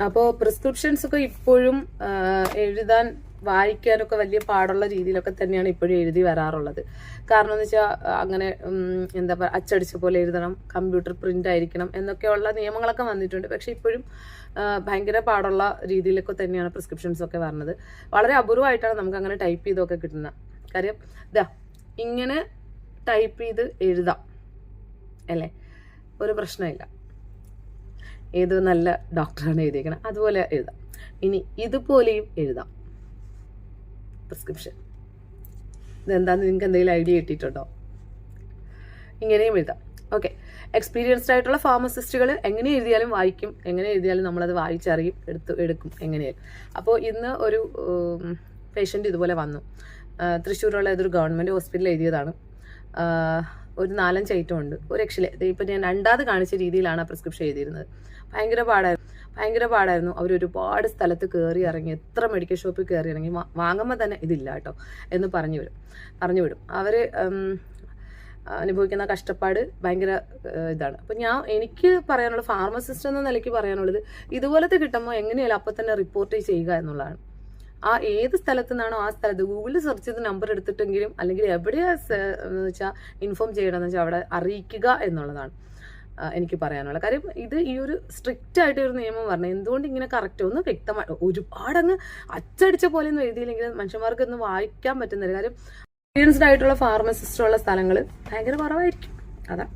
അപ്പോൾ പ്രിസ്ക്രിപ്ഷൻസ് ഒക്കെ ഇപ്പോഴും എഴുതാൻ വായിക്കാനൊക്കെ വലിയ പാടുള്ള രീതിയിലൊക്കെ തന്നെയാണ് ഇപ്പോഴും എഴുതി വരാറുള്ളത്. കാരണം എന്ന് വെച്ചാൽ അങ്ങനെ എന്താ പറയുക, അച്ചടിച്ച പോലെ എഴുതണം, കമ്പ്യൂട്ടർ പ്രിന്റ് ആയിരിക്കണം എന്നൊക്കെയുള്ള നിയമങ്ങളൊക്കെ വന്നിട്ടുണ്ട്. പക്ഷെ ഇപ്പോഴും ഭയങ്കര പാടുള്ള രീതിയിലൊക്കെ തന്നെയാണ് പ്രിസ്ക്രിപ്ഷൻസ് ഒക്കെ വരുന്നത്. വളരെ അപൂർവമായിട്ടാണ് നമുക്ക് അങ്ങനെ ടൈപ്പ് ചെയ്തൊക്കെ കിട്ടുന്നത്. കാര്യം ഇതാ ഇങ്ങനെ ടൈപ്പ് ചെയ്ത് എഴുതാം അല്ലേ, ഒരു പ്രശ്നമില്ല. ഏത് നല്ല ഡോക്ടറാണ് എഴുതിയേക്കണം അതുപോലെ എഴുതാം. ഇനി ഇതുപോലെയും എഴുതാം പ്രിസ്ക്രിപ്ഷൻ. ഇതെന്താന്ന് നിങ്ങൾക്ക് എന്തെങ്കിലും ഐഡിയ കിട്ടിയിട്ടുണ്ടോ? ഇങ്ങനെയും എഴുതാം. ഓക്കെ, എക്സ്പീരിയൻസ്ഡ് ആയിട്ടുള്ള ഫാർമസിസ്റ്റുകൾ എങ്ങനെ എഴുതിയാലും വായിക്കും, എങ്ങനെ എഴുതിയാലും നമ്മളത് വായിച്ചറിയും, എടുക്കും എങ്ങനെയാലും. അപ്പോൾ ഇന്ന് ഒരു പേഷ്യൻ്റ് ഇതുപോലെ വന്നു. തൃശ്ശൂരുള്ള ഏതൊരു ഗവൺമെൻറ് ഹോസ്പിറ്റലിൽ എഴുതിയതാണ്. ഒരു 4-5 ഐറ്റം ഉണ്ട്. ഒരു രക്ഷയില്ല. ഇപ്പം ഞാൻ രണ്ടാമത് കാണിച്ച രീതിയിലാണ് ആ പ്രിസ്ക്രിപ്ഷൻ എഴുതിയിരുന്നത്. ഭയങ്കര പാടായിരുന്നു. അവരൊരുപാട് സ്ഥലത്ത് കയറി ഇറങ്ങി, എത്ര മെഡിക്കൽ ഷോപ്പിൽ കയറി ഇറങ്ങി, വാങ്ങുമ്പോൾ തന്നെ ഇതില്ല കേട്ടോ എന്ന് പറഞ്ഞു വിടും. അവർ അനുഭവിക്കുന്ന കഷ്ടപ്പാട് ഭയങ്കര ഇതാണ്. അപ്പം എനിക്ക് പറയാനുള്ളത്, ഫാർമസിസ്റ്റ് എന്ന നിലയ്ക്ക് പറയാനുള്ളത്, ഇതുപോലത്തെ കിട്ടുമ്പോൾ എങ്ങനെയാലും അപ്പം തന്നെ റിപ്പോർട്ട് ചെയ്യുക എന്നുള്ളതാണ്. ആ ഏത് സ്ഥലത്തു നിന്നാണോ ആ സ്ഥലത്ത് ഗൂഗിളിൽ സെർച്ച് ചെയ്ത് നമ്പർ എടുത്തിട്ടെങ്കിലും അല്ലെങ്കിൽ എവിടെയാന്ന് വെച്ചാൽ ഇൻഫോം ചെയ്യണമെന്ന് വെച്ചാൽ അവിടെ അറിയിക്കുക എന്നുള്ളതാണ് എനിക്ക് പറയാനുള്ളത്. കാര്യം ഇത് ഈ ഒരു സ്ട്രിക്റ്റ് ആയിട്ട് ഒരു നിയമം പറഞ്ഞത് എന്തുകൊണ്ട് ഇങ്ങനെ കറക്റ്റ് ഒന്ന് വ്യക്തമായി, ഒരുപാടങ്ങ് അച്ചടിച്ച പോലെ ഒന്നും എഴുതിയില്ലെങ്കിൽ മനുഷ്യന്മാർക്ക് ഒന്നും വായിക്കാൻ പറ്റുന്നില്ല. കാര്യം എക്സ്പീരിയൻസ്ഡ് ആയിട്ടുള്ള ഫാർമസിസ്റ്റുള്ള സ്ഥലങ്ങൾ ഭയങ്കര കുറവായിരിക്കും. അതാ